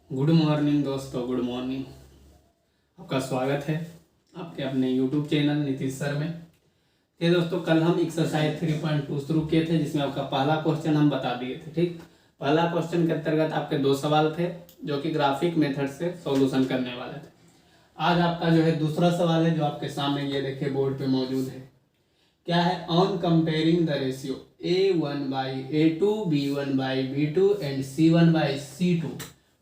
Good morning दोस्तों, good morning. आपका स्वागत है आपके अपने यूट्यूब चैनल नीतीश सर में। ये दोस्तों, कल हम एक्सरसाइज 3.2 शुरू किए थे, जिसमें आपका पहला क्वेश्चन हम बता दिए थे। ठीक, पहला क्वेश्चन के अंतर्गत आपके 2 सवाल थे जो कि ग्राफिक मेथड से सॉल्यूशन करने वाले थे। आज आपका जो है दूसरा सवाल है, जो आपके सामने ये देखिए बोर्ड पे मौजूद है। क्या है? On comparing the ratio A1/A2, B1/B2 and C1/C2,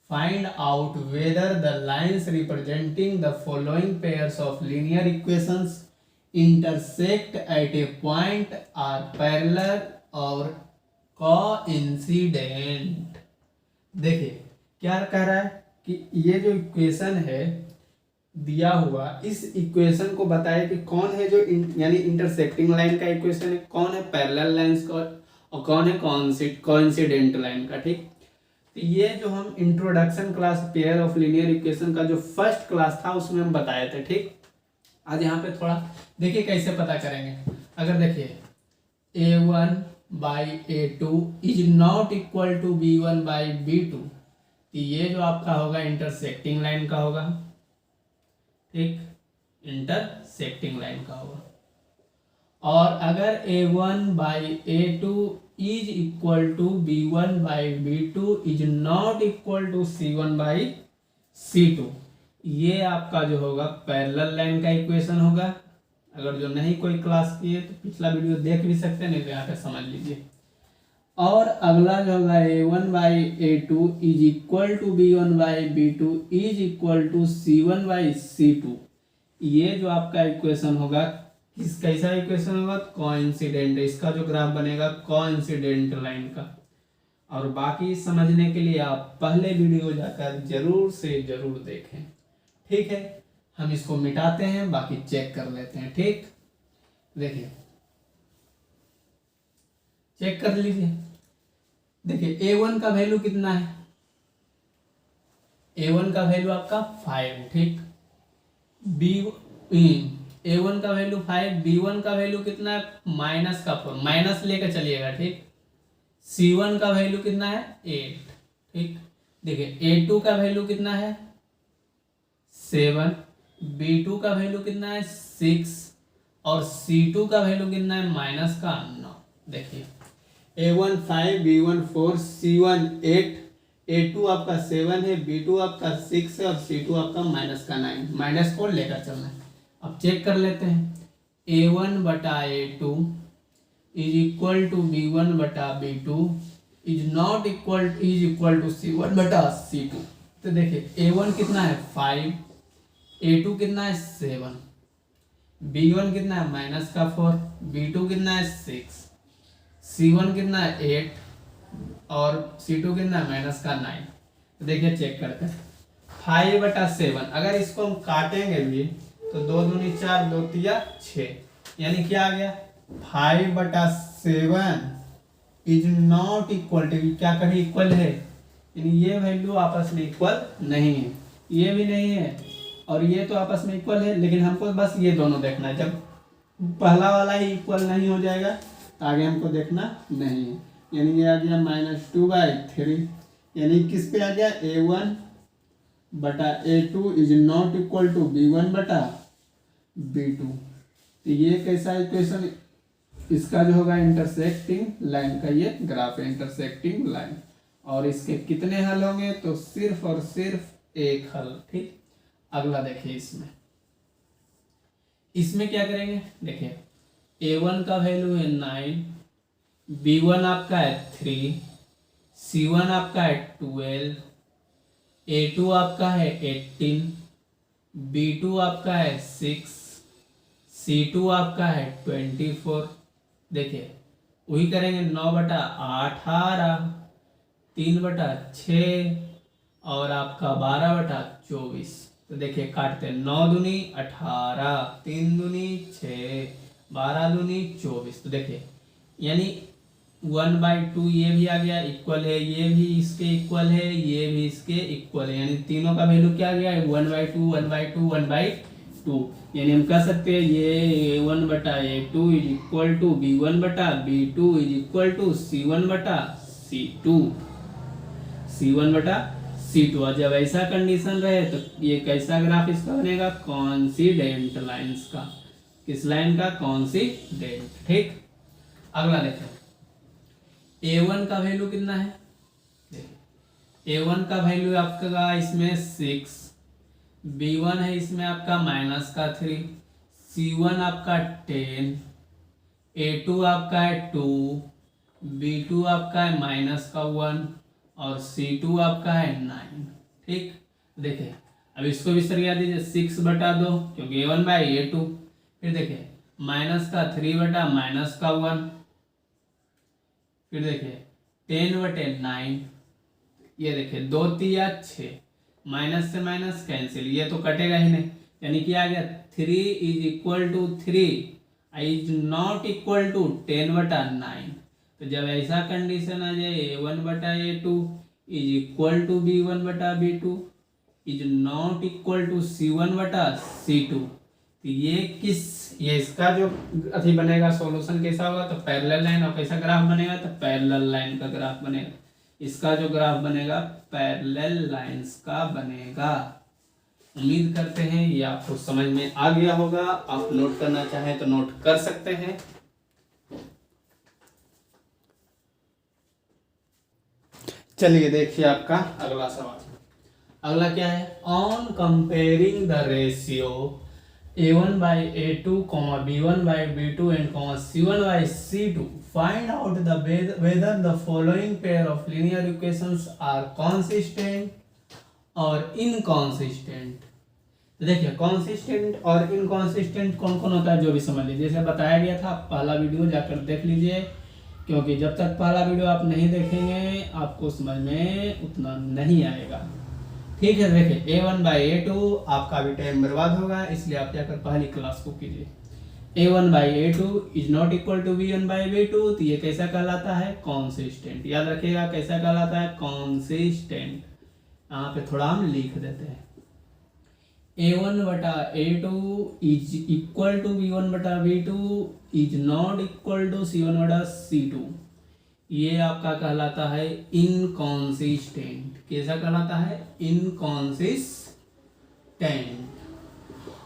find out whether the lines representing the following pairs of linear equations intersect at a point are parallel or coincident। देखिए क्या कह रहा है कि ये जो इक्वेशन है दिया हुआ, इस इक्वेशन को बताए कि कौन है जो यानी इंटरसेक्टिंग लाइन का इक्वेशन है, कौन है पैरेलल लाइंस का और कौन है कोइंसिडेंट लाइन का। ठीक, तो ये जो हम introduction class pair of linear equation का जो फर्स्ट क्लास था उसमें हम बताए थे। ठीक, आज यहाँ पे थोड़ा देखिए कैसे पता करेंगे। अगर देखिए A1/A2 is not equal to B1/B2, तो ये जो आपका होगा इंटरसेक्टिंग लाइन का होगा। ठीक, इंटरसेक्टिंग लाइन का होगा। और अगर A1/A2 is equal to B1/B2 is not equal to C1/C2, ये आपका जो होगा पैरेलल लाइन का इक्वेशन होगा। अगर जो नहीं कोई क्लास की है तो पिछला वीडियो देख भी सकते हैं, नहीं तो यहाँ पे समझ लीजिए। और अगला जो होगा A1/A2 is equal to B1/B2 is equal to C1/C2, ये जो आपका इक्वेशन होगा कैसा इक्वेशन होगा? कोइंसिडेंट। इसका जो ग्राफ बनेगा कोइंसिडेंट लाइन का। और बाकी समझने के लिए आप पहले वीडियो जाकर जरूर से जरूर देखें। ठीक है, हम इसको मिटाते हैं, बाकी चेक कर लेते हैं। ठीक, देखिए चेक कर लीजिए। देखिए A1 का वैल्यू कितना है? A1 का वैल्यू आपका 5। ठीक, A1 का वैल्यू 5, B1 का वैल्यू कितना है? -4, माइनस लेकर चलिएगा। ठीक, C1 का वैल्यू कितना है? 8। ठीक, देखिए A2 का वैल्यू कितना है? 7, B2 का वैल्यू कितना है? 6 और C2 का वैल्यू कितना है? -9। देखिए A1 5, B1 4, C1 8, A2 आपका 7 है, B2 आपका 6 है और C2 आपका -9। माइनस को लेकर चलना है। अब चेक कर लेते हैं। A1/A2 is equal to B1/B2 is not equal to C1/C2। तो देखिए A1 कितना है? 5, A2 कितना है? 7, B1 कितना है? -4, B2 कितना है? 6, C1 कितना है? 8 और C2 कितना है? -9। तो देखिए चेक करते हैं। 5/7, अगर इसको हम काटेंगे भी तो 2 दूनी 4, 2 तिया 6, यानी क्या आ गया? 5/7 इज नॉट इक्वल टू, क्या कभी इक्वल है? यानी ये वैल्यू आपस में इक्वल नहीं है, ये भी नहीं है और ये तो आपस में इक्वल है, लेकिन हमको बस ये दोनों देखना है। जब पहला वाला ही इक्वल नहीं हो जाएगा तो आगे हमको देखना नहीं है। यानी ये आ गया -2/3, यानी किस पे आ गया? A1/A2 is not equal to B1/B2। तो ये कैसा इक्वेशन? इसका जो होगा इंटरसेक्टिंग लाइन का ये ग्राफ है, इंटरसेक्टिंग लाइन। और इसके कितने हल होंगे? तो सिर्फ और सिर्फ एक हल। ठीक, अगला देखिए। इसमें क्या करेंगे? देखिए A1 का वैल्यू है 9, B1 आपका है 3, C1 आपका है 12, A2 आपका है 18, B2 आपका है 6, C2 आपका है 24। देखिए वही करेंगे 9/18, 3/6 और आपका 12/24। तो देखिए काटते हैं। 9 दूनी 18, 3 दूनी 6, 12 दूनी 24। तो देखिए यानी 1/2 ये भी आ गया इक्वल है, ये भी इसके इक्वल है, ये भी इसके इक्वल है, यानी तीनों का वैल्यू क्या आ गया है? 1/2, 1/2, 1/2। यानी हम कह सकते हैं ये A1/A2 is equal to B1/B2 is equal to C1/C2, C1/C2। C2। और जब ऐसा कंडीशन रहे तो ये कैसा ग्राफ इसका बनेगा, कॉन्सिडेंट लाइंस का। किस लाइन का, कॉन्सिडेंट। ठीक, अगला देखो, A1 का वैल्यू कितना है, A1 का वैल्यू आपका इसमें 6, B1 है इसमें आपका -3, C1 आपका 10, A2 आपका है 2, B2 आपका है -1 और C2 आपका है 9। ठीक, देखिए अब इसको भी सरिया दीजिए, 6/2 क्योंकि A1/A2, फिर देखिए -3/-1, फिर देखिए 10/9, ये देखिए 2 तिया 6, माइनस से माइनस कैंसिल, ये तो कटेगा ही नहीं, यानी कि आ गया 3 = 3 इज नॉट इक्वल टू 10/9। तो जब ऐसा कंडीशन आ जाए A1/A2 is equal to B1/B2 is not equal to C1/C2, तो ये इसका जो अभी बनेगा सॉल्यूशन कैसा होगा, तो पैरेलल लाइन। और कैसा ग्राफ बनेगा, तो पैरेलल लाइन का ग्राफ बनेगा। इसका जो ग्राफ बनेगा पैरेलल लाइंस का बनेगा। उम्मीद करते हैं ये आपको समझ में आ गया होगा। आप नोट करना चाहें तो नोट कर सकते हैं। चलिए देखिए आपका अगला सवाल। अगला क्या है, on comparing the ratio A1/A2, B1/B2 and C1/C2, find out whether the following pair of linear equations are consistent और इनकॉन्सिस्टेंट। तो देखिए कॉन्सिस्टेंट और इनकॉन्सिस्टेंट कौन कौन होता है जो भी समझ लीजिए। जैसे बताया गया था, पहला वीडियो जाकर देख लीजिए, क्योंकि जब तक पहला वीडियो आप नहीं देखेंगे आपको समझ में उतना नहीं आएगा। ठीक है, देखिए A1/A2 आपका भी टाइम बर्बाद होगा, इसलिए आप जाकर पहली क्लास को कीजिए। A1/A2 is not equal to B1/B2, तो ये कैसा कहलाता है, कॉन्सिस्टेंट। याद रखिएगा कैसा कहलाता है, कॉन्सिस्टेंट। यहाँ पे थोड़ा हम लिख देते हैं, A1/A2 is equal to B1/B2 is not equal to C1/C2। ये आपका कहलाता है इनकॉन्सिस्टेंट। कैसा कहलाता है, इनकॉन्सिस्टेंट।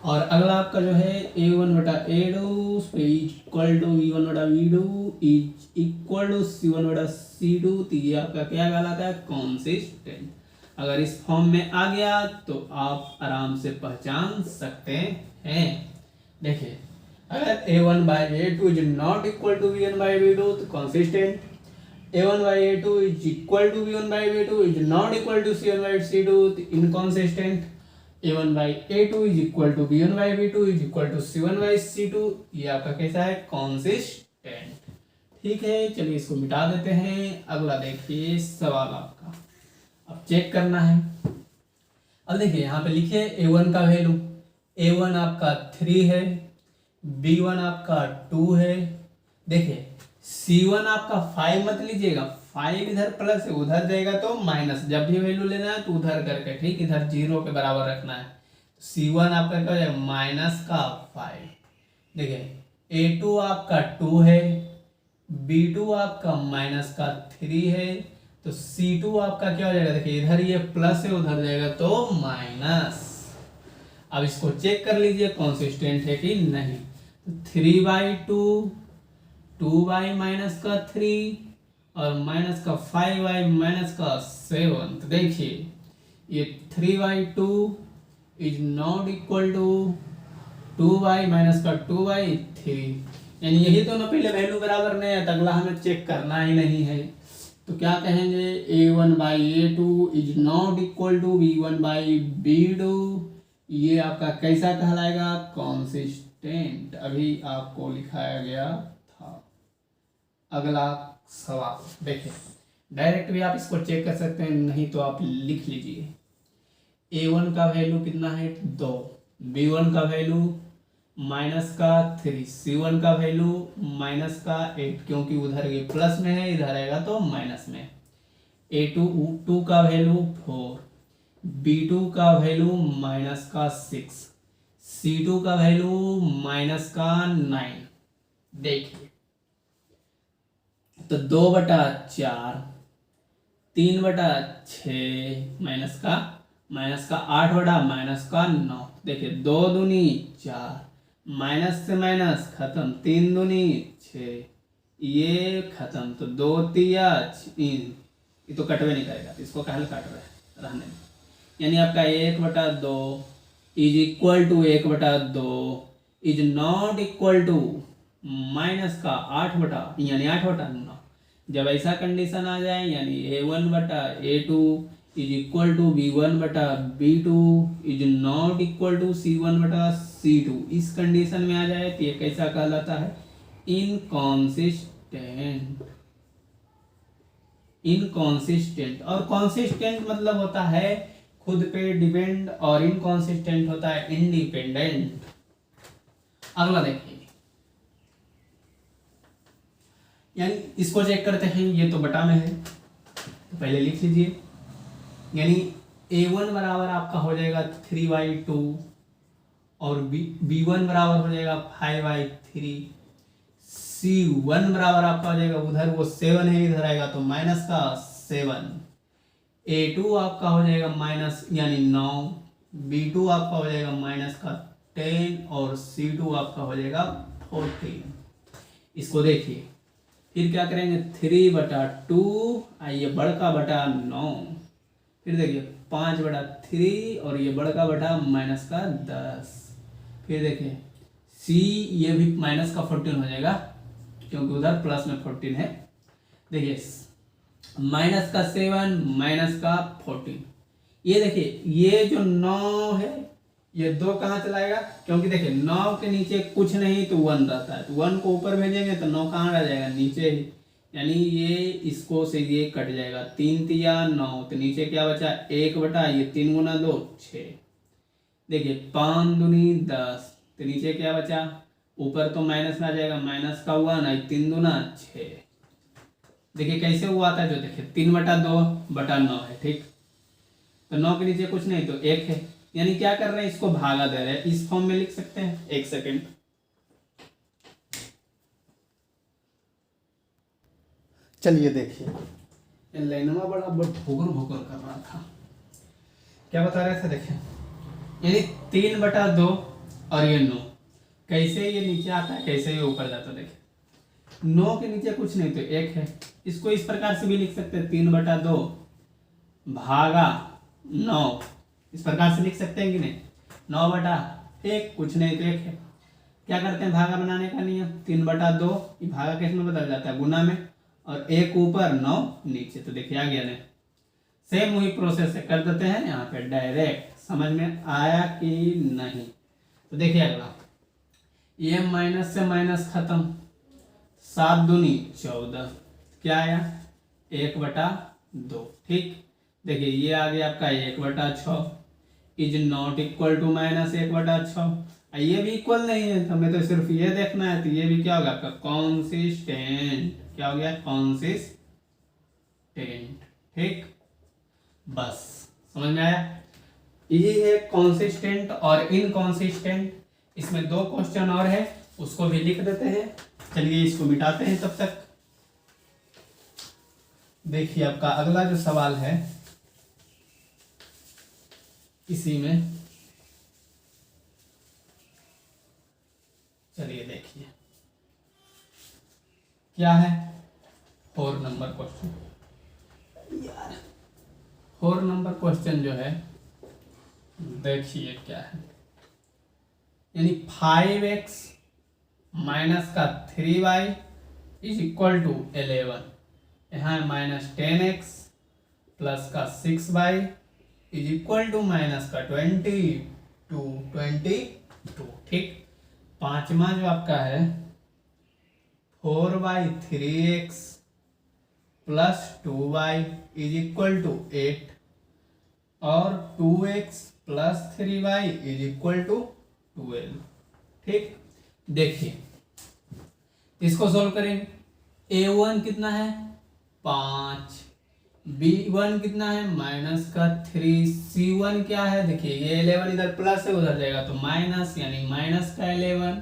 और अगला आपका जो है A1/A2 is equal to B1/B2 is equal to C1/C2, तो ये आपका क्या कहलाता है, कॉन्सिस्टेंट। अगर इस फॉर्म में आ गया तो आप आराम से पहचान सकते हैं। देखिए अगर A1/A2 is not equal to B1/B2 तो consistent, A1/A2 is equal to B1/B2 is not equal to C1/C2 तो inconsistent, A1/A2 is equal to B1/B2 is equal to C1/C2, ये आपका कैसा है, कॉन्सिस्टेंट। ठीक है, चलिए इसको मिटा देते हैं। अगला देखिए सवाल आपका, अब चेक करना है। अब देखिए यहाँ पे लिखिए A1 का वैल्यू, A1 आपका 3 है, B1 आपका 2 है। देखिए C1 आपका 5 मत लीजिएगा, 5 इधर प्लस है, उधर जाएगा तो माइनस। जब भी वैल्यू लेना है तो उधर करके, ठीक, इधर 0 के बराबर रखना है। C1 आपका क्या है, -5। देखिए A2 आपका 2 है, B2 आपका -3 है, तो C2 आपका क्या हो जाएगा, देखिए इधर ये प्लस है, उधर जाएगा तो माइनस। अब इसको चेक कर लीजिए कॉन्सिस्टेंट है कि नहीं। तो 3/2, 2/-3 और -5/-7। तो देखिए ये 3/2 इज नॉट इक्वल टू 2/-2/3, यानी यही दोनों पहले वैल्यू बराबर नहीं है, तो अगला हमें चेक करना ही नहीं है। तो क्या कहेंगे, A1/A2 is not equal to B1/B2, ये आपका कैसा कहलाएगा, कॉन्सिस्टेंट। अभी आपको लिखाया गया था। अगला सवाल देखिए, डायरेक्ट भी आप इसको चेक कर सकते हैं, नहीं तो आप लिख लीजिए। A1 का वैल्यू कितना है, 2, B1 का वैल्यू -3, C1 का वैल्यू -8, क्योंकि उधर ये प्लस में है, इधर आएगा तो माइनस में। A2 का वैल्यू 4, B2 का वैल्यू -6, C2 का वैल्यू -9। देखिए तो 2/4 3/6 माइनस का 8/-9। देखिए 2 दूनी 4, माइनस से माइनस खत्म, 3 दूनी 6, ये खत्म, तो 2 तिया 3, ये तो कटवे नहीं करेगा, इसको कहल काट रहा है रहने में। यानी आपका 1/2 is equal to 1/2 is not equal to minus का 8/9। जब ऐसा कंडीशन आ जाए यानी A1/A2 is equal to B1/B2 is not equal to C1/C2, इस कंडीशन में आ जाए तो ये कैसा कहलाता है? इनकॉन्सिस्टेंट। इनकॉन्सिस्टेंट, और कॉन्सिस्टेंट मतलब होता है खुद पे डिपेंड, और इनकॉन्सिस्टेंट होता है इंडिपेंडेंट। अगला देखिए, यानी इसको चेक करते हैं, ये तो बटा में है तो पहले लिख लीजिए। यानी A1 बराबर आपका हो जाएगा 3/2 और B1 बराबर हो जाएगा 5/3, C1 बराबर आपका हो जाएगा, उधर वो 7 है, इधर आएगा तो माइनस का 7, A2 आपका हो जाएगा माइनस यानी 9, B2 आपका हो जाएगा माइनस का 10 और C2 आपका हो जाएगा 14। इसको देखिए, फिर क्या करेंगे? 3/2 ये बड़का बटा 9, फिर देखिए 5/3 और ये बड़का बटा माइनस का 10, फिर देखिए C ये भी माइनस का 14 हो जाएगा क्योंकि उधर प्लस में 14 है। देखिए माइनस का 7 माइनस का 14, ये देखिए ये जो 9 है ये 2 कहाँ चलाएगा? क्योंकि देखिए 9 के नीचे कुछ नहीं तो 1 रहता है, तो 1 को ऊपर भेजेंगे तो 9 कहाँ रह जाएगा? नीचे ही, यानी ये इसको से ये कट जाएगा, 3 तिया 9, तो नीचे क्या बचा? 1 ये 3 गुना 2 6, देखिए 5 दूनी 10, तो नीचे क्या बचा? ऊपर तो माइनस में आ जाएगा, माइनस का 1 3 दूना 6। देखिए कैसे हुआ था, जो देखिए 3/2/9 है, ठीक, तो 9 के नीचे कुछ नहीं तो 1 है, यानी क्या कर रहे हैं? इसको भागा दे रहे हैं, इस फॉर्म में लिख सकते हैं। 1 सेकेंड, चलिए देखिए, ये लाइनमा बड़ा भोगर भोगर कर रहा था, क्या बता रहे थे? देखिए यानी 3/2 और ये 9, कैसे ये नीचे आता है, कैसे ये ऊपर जाता है? देखिए 9 के नीचे कुछ नहीं तो 1 है, इसको इस प्रकार से भी लिख सकते हैं, 3/2 भागा 9, इस प्रकार से लिख सकते हैं कि नहीं? 9/1 कुछ नहीं तो 1 है। क्या करते हैं भागा बनाने का नियम? 3/2 ये भागा किस में बदल जाता है? गुना में, और 1 ऊपर 9 नीचे, तो देखिए आ गया नहीं। सेम वही प्रोसेस है, कर देते हैं यहाँ पे डायरेक्ट। समझ में आया कि नहीं? तो देखिए अगला, ये माइनस से माइनस खत्म, 7 दूनी 14, क्या आया? 1/2, ठीक। देखिए ये आ गया आपका 1/6 is not equal to minus 1/6, ये भी इक्वल नहीं है, तो हमें तो सिर्फ ये देखना है, तो ये भी क्या होगा आपका? कॉन्सिस्टेंट। क्या हो गया? कॉन्सिस्टेंट, ठीक। बस समझ में आया? ये है कॉन्सिस्टेंट और इनकॉन्सिस्टेंट। इसमें 2 क्वेश्चन और है, उसको भी लिख देते हैं। चलिए इसको मिटाते हैं तब तक। देखिए आपका अगला जो सवाल है इसी में, चलिए देखिए क्या है। 4 नंबर क्वेश्चन, यार 4 नंबर क्वेश्चन जो है, देखिए क्या है। यानी 5x माइनस का 3y इज इक्वल टू 11, यहाँ माइनस 10x प्लस का 6y is equal to minus का 22, ठीक। पांचवा जो आपका है 4/3x plus 2y is equal to 8 और 2x plus 3y is equal to 12, ठीक। देखिए इसको सोल्व करेंगे। A1 कितना है? 5, B1 कितना है? माइनस का 3, C1 क्या है? देखिए ये 11 इधर प्लस है, उधर जाएगा तो माइनस, यानी माइनस का 11,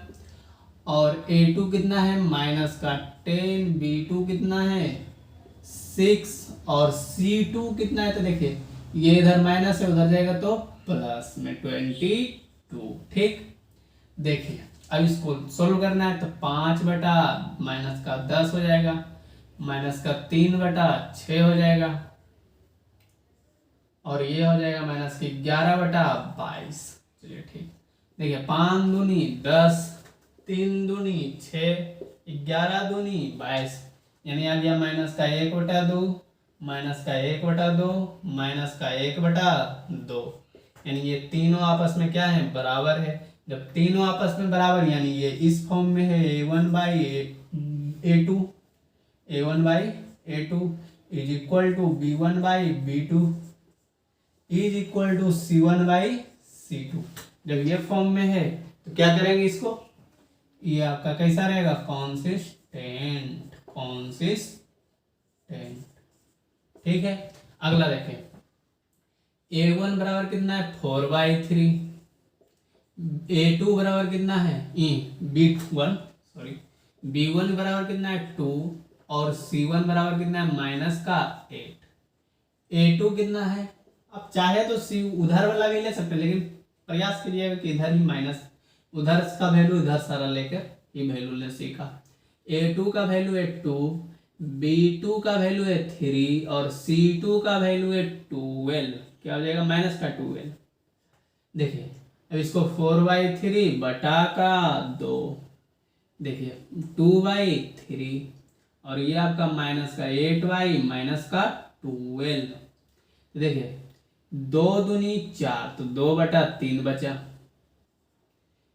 और A2 कितना है? माइनस का 10, B2 कितना है? 6 और C2 कितना है, तो देखिए ये इधर माइनस है, उधर जाएगा तो प्लस में 22। ठीक, देखिए अब इसको सोल्व करना है तो 5 बटा माइनस का 10 हो जाएगा, माइनस का 3 बटा 6 हो जाएगा, और ये हो जाएगा माइनस की 11 बटा 22। चलिए ठीक, देखिए 5 दूनी 10, 3 दूनी 6, 11 दूनी 22, यानी आ गया माइनस का 1 बटा 2, माइनस का 1 बटा 2, माइनस का 1 बटा 2, यानी ये तीनों आपस में क्या है, बराबर है। जब तीनों आपस में बराबर, यानी ये इस फॉर्म में है a1 by a2, a1 by a2 is equal to b1 by b2 is equal to c1 by c2। जब ये फॉर्म में है तो क्या करेंगे इसको, ये आपका कैसा रहेगा, कॉन्सिस्टेंट, कॉन्सिस्टेंट। ठीक है, अगला देखें, a1 बराबर कितना है 4/3, a2 बराबर कितना है b1 सॉरी b1 बराबर कितना है 2, और c1 बराबर कितना है माइनस का 8। a2 कितना है, आप चाहे तो c उधर वाला भी ले सकते हैं, लेकिन प्रयास कीजिएगा कि इधर ही माइनस, उधर का वैल्यू इधर सारा लेकर ये वैल्यू ले सीखा। a2 का वैल्यू है 2, b2 का वैल्यू है 3, और c2 का वैल्यू है 12। क्या हो जाएगा, माइनस का 12। देखिए अब इसको 4/3 बटा का 2, देखिए 2/3, और ये आपका माइनस का 8 माइनस का 12। देखिए 2 दूनी 4, तो 2/3 बचा।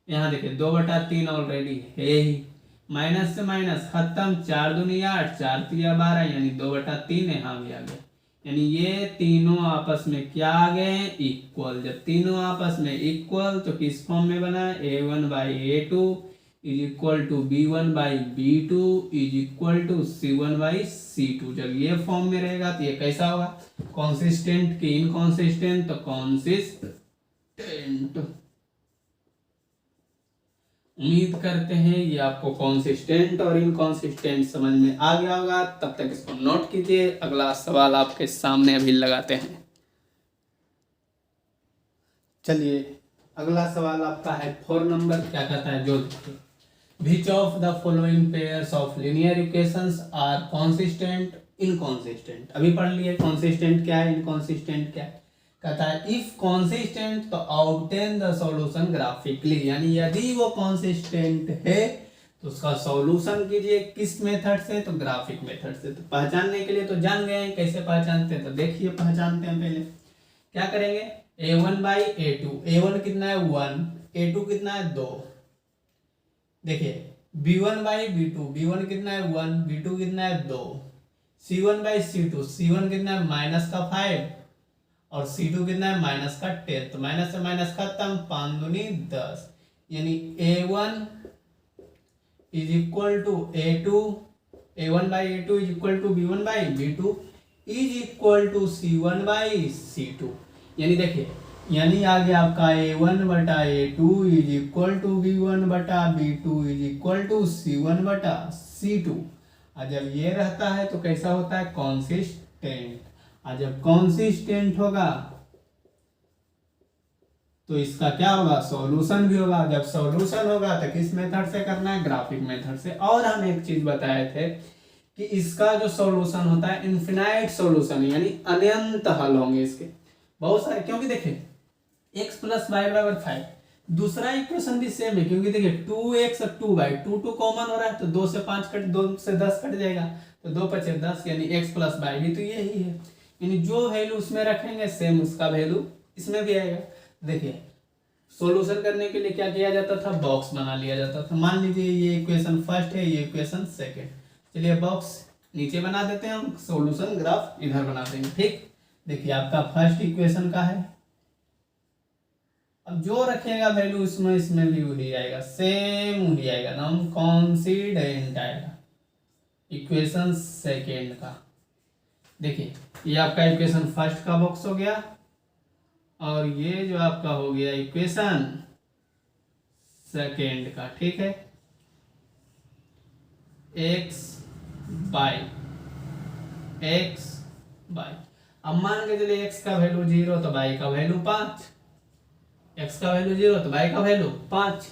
यहाँ देखिए 2/3 ऑलरेडी है ही, माइनस से माइनस खत्म, 4 दूनी 8, 4 तिया 12, यानी 2/3 यहाँ भी आ गया। यानी ये तीनों आपस में क्या आ गए, इक्वल। जब तीनों आपस में इक्वल तो किस फॉर्म में बना, a1 by a2 is equal to b1 by b2 is equal to c1 by c2। जब ये फॉर्म में रहेगा तो ये कैसा होगा, कॉन्सिस्टेंट की इनकॉन्सिस्टेंट, तो कॉन्सिस्टेंट। उम्मीद करते हैं ये आपको कॉन्सिस्टेंट और इनकॉन्सिस्टेंट समझ में आ गया होगा। तब तक इसको नोट कीजिए, अगला सवाल आपके सामने अभी लगाते हैं। चलिए अगला सवाल आपका है 4 नंबर, क्या कहता है, जो Which of the following pairs of linear equations are consistent, inconsistent? अभी पढ़ लिए consistent क्या है, inconsistent क्या है। कहता है if consistent तो obtain the solution graphically, यानी यदि वो consistent है तो उसका सॉल्यूशन कीजिए किस मेथड से, तो ग्राफिक मेथड से। तो पहचानने के लिए तो जान गए हैं कैसे पहचानते हैं, तो देखिए पहचानते हैं। पहले क्या करेंगे, a1 बाई a2, a1 कितना है 1, a2 कितना है 2। देखिए b1 बाई b2, b1 कितना है 1, b2 कितना है 2, c1 बाई c2, c1 कितना है माइनस का 5, और c2 कितना है माइनस का 10। तो माइनस से माइनस खत्म, 5 दूनी 10, यानी a1 is equal to a2, a1 by a2 is equal to b1 by b2 is equal to c1 by c2। यानी देखिए, यानी आ गया आपका a1 बटा a2 is equal to b1 बटा b2 is equal to c1 बटा c2। और जब ये रहता है तो कैसा होता है, कॉन्सिस्टेंट। और जब कॉन्सिस्टेंट होगा तो इसका क्या होगा, सॉल्यूशन भी होगा। जब सॉल्यूशन होगा तो किस मेथड से करना है, ग्राफिक मेथड से। और हम एक चीज बताए थे कि इसका जो सॉल्यूशन होता है इनफिनाइट सॉल्यूशन, यानी अनंत हल होंगे इसके बहुत सारे। क्योंकि देखिए x प्लस वाई बराबर 5, दूसरा इक्वेशन भी सेम है, क्योंकि देखिए 2x और 2y, 2 कॉमन हो रहा है तो 2 से 5 कट, 2 से 10 कट जाएगा, तो 2 पचे 10, यानी x प्लस वाई भी तो यही है। यानी जो वैल्यू उसमें रखेंगे सेम उसका वैल्यू इसमें भी आएगा। देखिए सॉल्यूशन करने के लिए क्या किया जाता था, बॉक्स बना लिया जाता था। मान लीजिए ये इक्वेशन फर्स्ट है, ये इक्वेशन सेकंड, चलिए बॉक्स नीचे बना देते हैं, हम सॉल्यूशन ग्राफ इधर बना देंगे। ठीक, देखिए आपका फर्स्ट इक्वेशन का है, अब जो रखेगा वैल्यू इसमें, इसमें भी वही आएगा, सेम वही आएगा, नाम कॉन्सिडेंट आएगा। इक्वेशन सेकेंड का देखिए, ये आपका इक्वेशन फर्स्ट का बॉक्स हो गया, और ये जो आपका हो गया इक्वेशन सेकेंड का। ठीक है, x बाई x बाई। अब मान के चलिए x का वैल्यू 0 तो y का वैल्यू 5, x का वैल्यू 0 तो y का वैल्यू 5,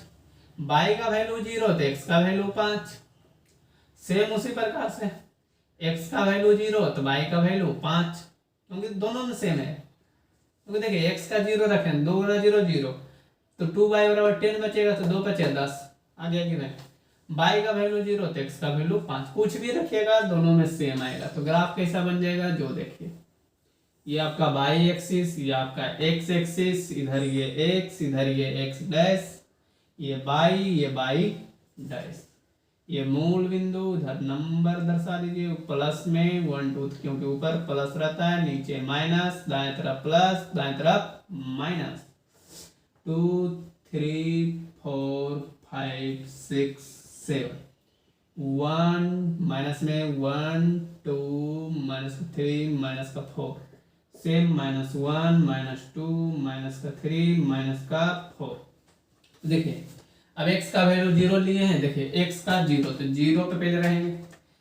y का वैल्यू 0 तो x का वैल्यू 5। सेम उसी प्रकार से x का वैल्यू 0 तो y का वैल्यू 5, क्योंकि दोनों में सेम है। क्योंकि देखिए x का 0 रखें, 2 गुना 0 0, तो 2y बराबर 10 बचेगा, तो 2 बचे 10, आ गया कि नहीं। y का वैल्यू 0 तो x का वैल्यू 5, कुछ भी रखिएगा दोनों में सेम आएगा। तो ग्राफ कैसा बन जाएगा, जो देखिए ये आपका y एक्सिस, ये आपका x एक्सिस, इधर ये x, इधर ये x डैश, ये y डैश, ये मूल बिंदु, इधर नंबर दर्शा दीजिए प्लस में 1 2, क्योंकि ऊपर प्लस रहता है, नीचे माइनस, दाएं तरफ प्लस, दाएं तरफ माइनस। 2 3 4 5 6 7, 1 माइनस में 1 2 माइनस 3 माइनस का 4, सेम माइनस 1 माइनस 2 माइनस का 3 माइनस का 4। देखिए अब x का वैल्यू 0 लिए हैं, देखिए x का 0 तो 0 पे पहले रहेंगे।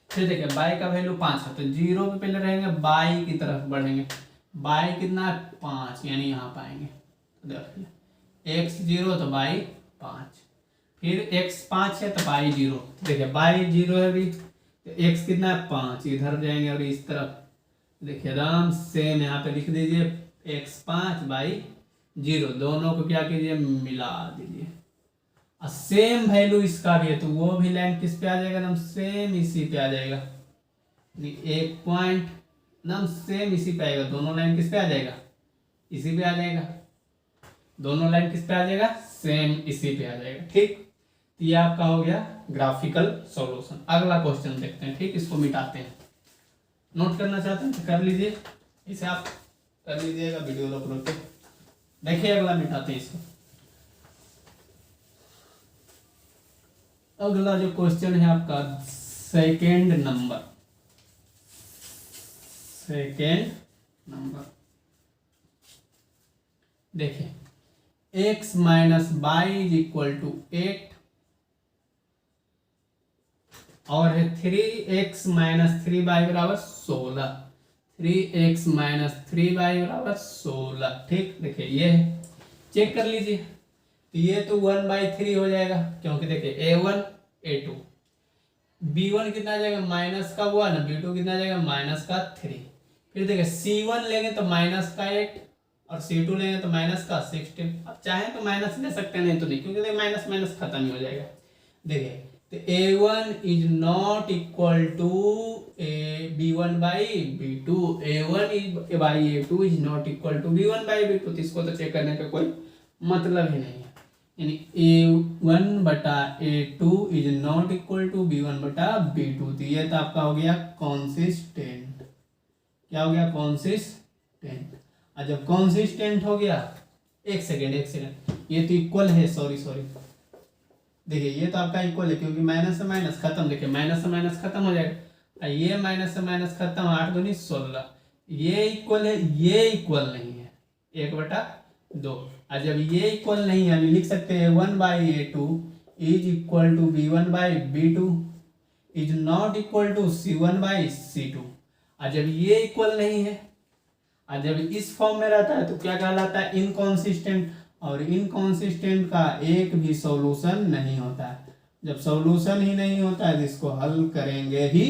फिर देखिए y का वैल्यू 5 है तो 0 पे पहले रहेंगे, y की तरफ बढ़ेंगे। y कितना है 5, यानी यहाँ पाएंगे। तो देखिए x 0 तो y 5, फिर x 5 है तो y 0। देखिए y 0 है अभी, तो x कितना है 5, इधर जाएंगे और इस तरफ देखिए आराम सेम यहाँ पे लिख दीजिए x 5 y 0, दोनों को क्या कीजिए मिला दीजिए। और सेम वैल्यू इसका भी है, तो वो भी लाइन किस पे आ जाएगा, एकदम सेम इसी पे आ जाएगा। एक पॉइंट एकदम सेम इसी पे आएगा, दोनों लाइन किस पे आ जाएगा, इसी पे आ जाएगा। दोनों लाइन किस पे आ जाएगा, सेम इसी पे आ जाएगा। ठीक, तो ये आपका हो गया ग्राफिकल सॉल्यूशन। अगला क्वेश्चन देखते हैं। ठीक, इसको मिटाते हैं। नोट करना चाहते हैं तो कर लीजिए, इसे आप कर लीजिएगा वीडियो रोक रोक के। देखिए अगला मिटाते हैं इसको। अगला जो क्वेश्चन है आपका सेकेंड नंबर, देखिए x minus by is equal to 8 और है 3x माइनस 3 बाई बराबर 16, 3x माइनस 3 बाई बराबर 16। ठीक, देखिए ये है, चेक कर लीजिए। तो ये तो 1/3 हो जाएगा, क्योंकि देखिए a1 a2, b1 कितना आ जाएगा माइनस का 1, b2 कितना आ जाएगा माइनस का 3। फिर देखिए c1 लेंगे तो माइनस का 8 और c2 लेंगे तो माइनस का 16। अब चाहे तो माइनस ले सकते हैं, नहीं तो नहीं, क्योंकि माइनस माइनस खत्म ही हो जाएगा। देखिए तो a1 is not equal to b1 by b2, a1 is by a2 is not equal to b1 by b2, तो इसको तो चेक करने का कोई मतलब ही नहीं है। यानी a1 बटा a2 is not equal to b1 बटा b2, तो ये तो आपका हो गया कॉन्सिस्टेंट। क्या हो गया, कॉन्सिस्टेंट। और जब कॉन्सिस्टेंट हो गया, एक सेकेंड, ये तो इक्वल है, सॉरी देखिए ये तो आपका इक्वल है, क्योंकि माइनस से माइनस खत्म, देखिए माइनस से माइनस खत्म हो जाएगा, ये माइनस से माइनस खत्म, 8 दूनी 16, ये इक्वल है, ये इक्वल नहीं है, 1/2। और जब ये इक्वल नहीं है, यानी लिख सकते हैं a1 by a2 is equal to b1 by b2 is not equal to c1 by c2। और जब ये इक्वल नहीं है और जब इस फॉर्म में रहता है तो क्या कहलाता है, इनकॉन्सिस्टेंट। और इनकॉन्सिस्टेंट का एक भी सॉल्यूशन नहीं होता है। जब सॉल्यूशन ही नहीं होता है तो इसको हल करेंगे ही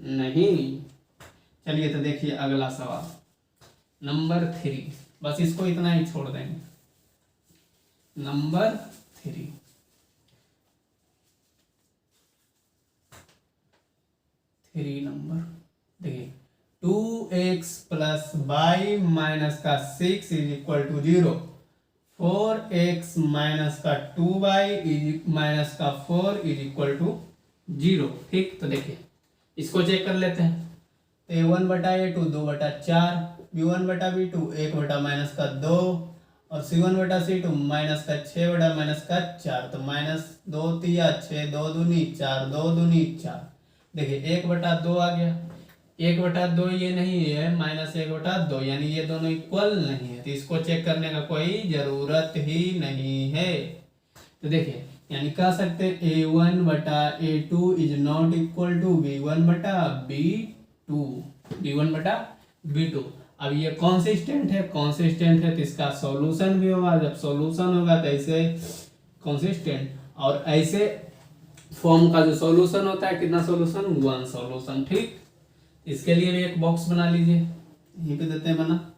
नहीं। चलिए तो देखिए अगला सवाल नंबर 3, बस इसको इतना ही छोड़ देंगे। नंबर 3, देखिए 2x प्लस y माइनस का 6 is equal to 0, 4x minus का 2y इज माइनस का 4 इज इक्वल टू 0। ठीक, तो देखिए इसको चेक कर लेते हैं। तो a1 बटा a2 2/4, b1 बटा b2 1 बटा माइनस का 2 और c1 बटा c2 माइनस का 6 बटा माइनस का 4। तो माइनस 2 3 6, 2 दूनी 4, 2 दूनी 4। देखिए 1/2 आ गया, 1/2 ये नहीं है, माइनस 1/2, यानी ये दोनों इक्वल नहीं है, तो इसको चेक करने का कोई जरूरत ही नहीं है। तो देखिए यानी कह सकते हैं a1 बटा a2 is not equal to b1 बटा b2, b1 बटा B2। अब ये कॉन्सिस्टेंट है, कॉन्सिस्टेंट है तो इसका सॉल्यूशन भी होगा, जब सॉल्यूशन होगा तो ऐसे कॉन्सिस्टेंट, और ऐसे फॉर्म का जो सॉल्यूशन होता है कितना सॉल्यूशन, 1 सॉल्यूशन। ठीक, इसके लिए भी एक बॉक्स बना लीजिए, यहीं पे देते हैं बना।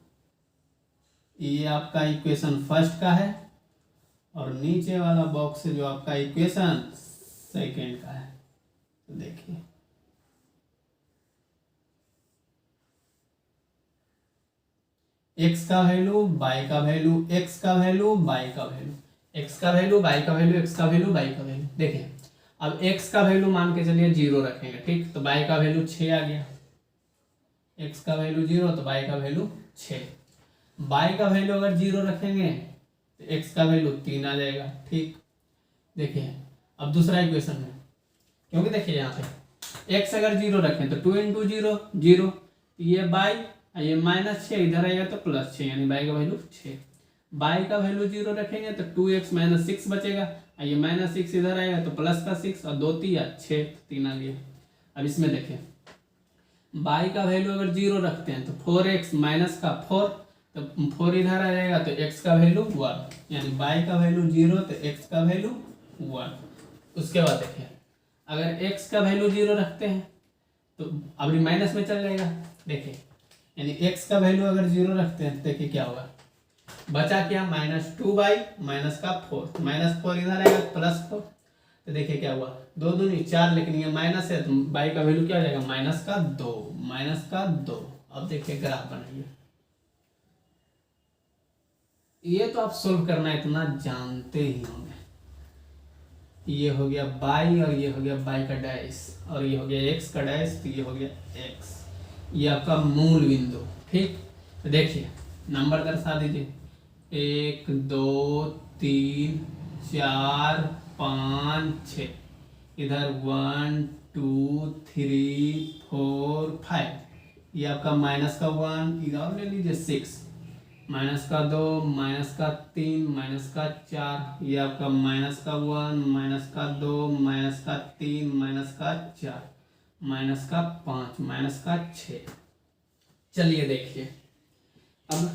ये आपका इक्वेशन फर्स्ट का है और नीचे वाला बॉक्स जो आपका इक्वेशन सेकेंड का है। तो देखिए x का वैल्यू, y का वैल्यू, x का वैल्यू, y का वैल्यू, x का वैल्यू, y का वैल्यू, x का वैल्यू, y का वैल्यू। देखिए अब x का वैल्यू मान के चलिए 0 रखेंगे, ठीक, तो y का वैल्यू 6 आ गया। x का वैल्यू 0 तो y का वैल्यू 6। y का वैल्यू अगर 0 रखेंगे तो x का वैल्यू 3 आ जाएगा। ठीक, देखिए अब दूसरा इक्वेशन में, क्योंकि देखिए यहाँ पे x अगर 0 रखें तो 2 इंटू 0 0, ये y, ये -6 इधर आएगा तो +6, यानी y का वैल्यू 6। y का वैल्यू 0 रखेंगे तो 2x - 6 बचेगा, ये -6 इधर आएगा तो +6 और 2 3 6, 3 आ गया। अब इसमें देखिए y का वैल्यू अगर 0 रखते हैं तो 4x माइनस का 4, तो 4 इधर आ जाएगा तो x का वैल्यू 1, यानी y का वैल्यू 0 तो x का वैल्यू 1। उसके बाद देखिए अगर x का वैल्यू 0 रखते हैं तो अब माइनस में चल जाएगा। देखिए यानी x का वैल्यू अगर 0 रखते हैं तो देखिए क्या होगा, बचा क्या, -2y माइनस का 4, -4 इधर आएगा +4, तो देखिए क्या हुआ, 2 दूनी 4, लेकिन ये माइनस है तो y का वैल्यू क्या हो जाएगा, -2। अब देखिए ग्राफ बनाइए, ये तो आप सोल्व करना इतना जानते ही होंगे। ये हो गया y और ये हो गया y का डैश, और ये हो गया x का डैश, तो ये हो गया x, ये आपका मूल बिंदु। ठीक, तो देखिए नंबर दर्शा दीजिए, 1 2 3 4 5 6, इधर 1 2 3 4 5, ये आपका -1, इधर ले लीजिए 6, -2 -3 -4, ये आपका -1 -2 -3 -4 -5 -6। चलिए देखिए अब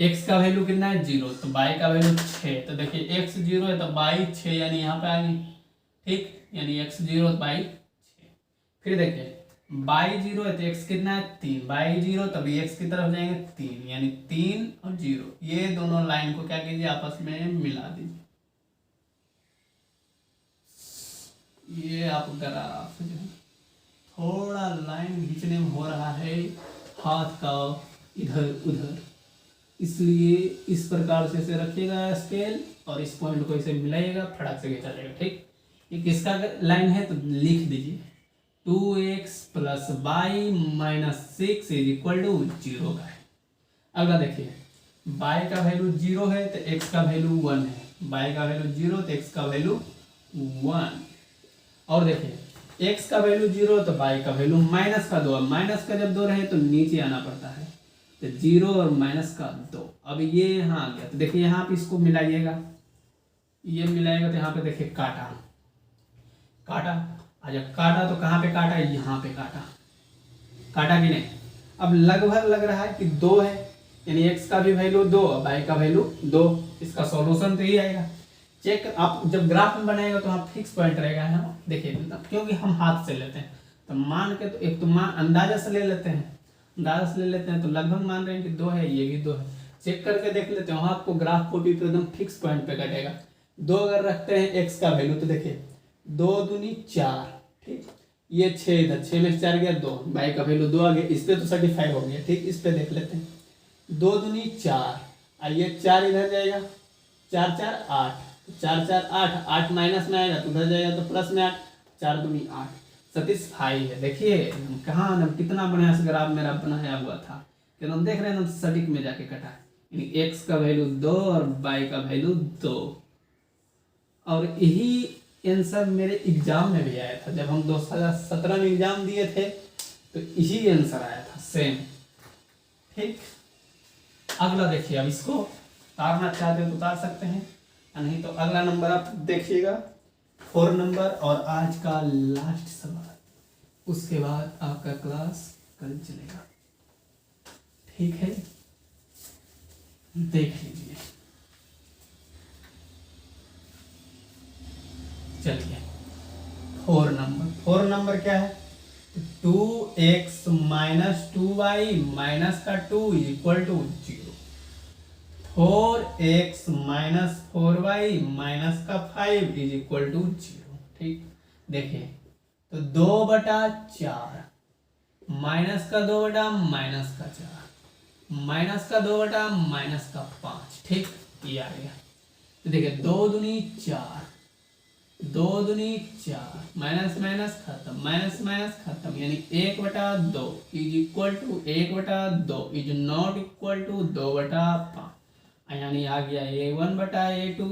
x का वैल्यू कितना है, 0, तो y का वैल्यू 6, तो देखिए x 0 है तो y 6, यानी यहाँ पे आ गई। ठीक, यानी x 0 तो y 6। फिर देखिए y 0 है तो x कितना है, 3, y 0 तभी x की तरफ जाएंगे 3, यानी 3 और 0, ये दोनों लाइन को क्या कीजिए, आपस में मिला दीजिए। ये आप ग्राफ जो है थोड़ा लाइन खींचने में हो रहा है हाथ का इधर उधर, इसलिए इस प्रकार से इसे रखिएगा स्केल, और इस पॉइंट को इसे मिलाइएगा, फटाक से खींचा जाएगा। ठीक, ये किसका लाइन है तो लिख दीजिए, 2x + y - 6 = 0 का है। अगला देखिए y का वैल्यू 0 है तो x का वैल्यू 1 है, y का वैल्यू 0 तो x का वैल्यू 1। और देखिए x का वैल्यू 0 तो y का वैल्यू -2, माइनस का जब 2 रहे तो नीचे आना पड़ता है, तो 0 और -2। अब ये यहाँ आ गया, तो देखिए यहाँ पे इसको मिलाइएगा, ये मिलाएगा तो यहाँ पे देखिए काटा, जब काटा तो कहाँ पे काटा, यहाँ पे काटा कि नहीं। अब लगभग लग रहा है कि 2 है, यानी x का भी वैल्यू 2 और y का वैल्यू 2, इसका सॉल्यूशन तो यही आएगा। चेक आप जब ग्राफ में बनाएगा तो आप फिक्स पॉइंट रहेगा है, देखिए क्योंकि हम हाथ से लेते हैं तो मान के, तो एक तो मान अंदाजा से ले लेते हैं, तो लगभग मान रहे हैं कि 2 है, ये भी 2 है, चेक करके देख लेते हैं, आपको ग्राफ कॉपी पे एकदम फिक्स पॉइंट पे कटेगा। 2 अगर रखते हैं x का वैल्यू तो देखिए 2 दूनी 4, ठीक, ये 6, इधर 6 में 4 गया 2, y का वैल्यू 2 आ गया, इस पे तो सर्टिफाई हो गया। ठीक, इस पे देख लेते हैं, 2 दूनी 4, ये 4 इधर जाएगा, 4 4 8, 4 4 8, 8 माइनस में आएगा तो उधर जाएगा तो प्लस में 8, 4 दूनी 8, सेटिस्फाई है। देखिए कहाँ कितना बढ़िया से ग्राफ मेरा बनाया हुआ था, कि हम देख रहे हैं सटीक में जाके कटा है, यानी x का वैल्यू 2 और y का वैल्यू 2। और यही आंसर मेरे एग्जाम में भी आया था, जब हम 2017 में एग्जाम दिए थे तो यही आंसर आया था सेम। ठीक, अगला देखिए, अब इसको उतारना चाहते हो तो उतार सकते हैं, नहीं तो अगला नंबर आप देखिएगा 4 नंबर, और आज का लास्ट सवाल, उसके बाद आपका क्लास कल चलेगा। ठीक है, देख लीजिए। चलिए 4 नंबर क्या है, 2x माइनस 2y माइनस का 2 equal to 0। 4x minus 4y minus का 5 इज इक्वल टू 0। ठीक, देखिए तो 2/4 माइनस का 2 माइनस का 4 माइनस का 2 माइनस का 5। ठीक, ये आ गया। तो देखिए 2 दूनी 4, 2 दूनी 4, माइनस माइनस खत्म, माइनस माइनस खत्म, यानी 1/2 is equal to 1/2 is not equal to 2/5, यानी आ गया a1/a2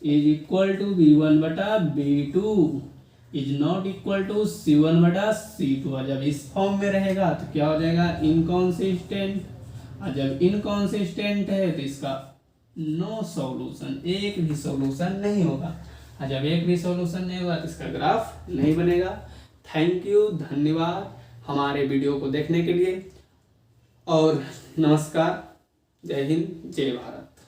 is equal to b1/b2 is not equal to c1/c2। और जब इस फॉर्म में रहेगा तो क्या हो जाएगा, इनकॉन्सिस्टेंट। और जब इनकॉन्सिस्टेंट है तो इसका नो सॉल्यूशन, एक भी सॉल्यूशन नहीं होगा। और जब एक भी सॉल्यूशन नहीं होगा तो इसका ग्राफ नहीं बनेगा। थैंक यू, धन्यवाद हमारे वीडियो को देखने के लिए, और नमस्कार, जय हिंद, जय भारत।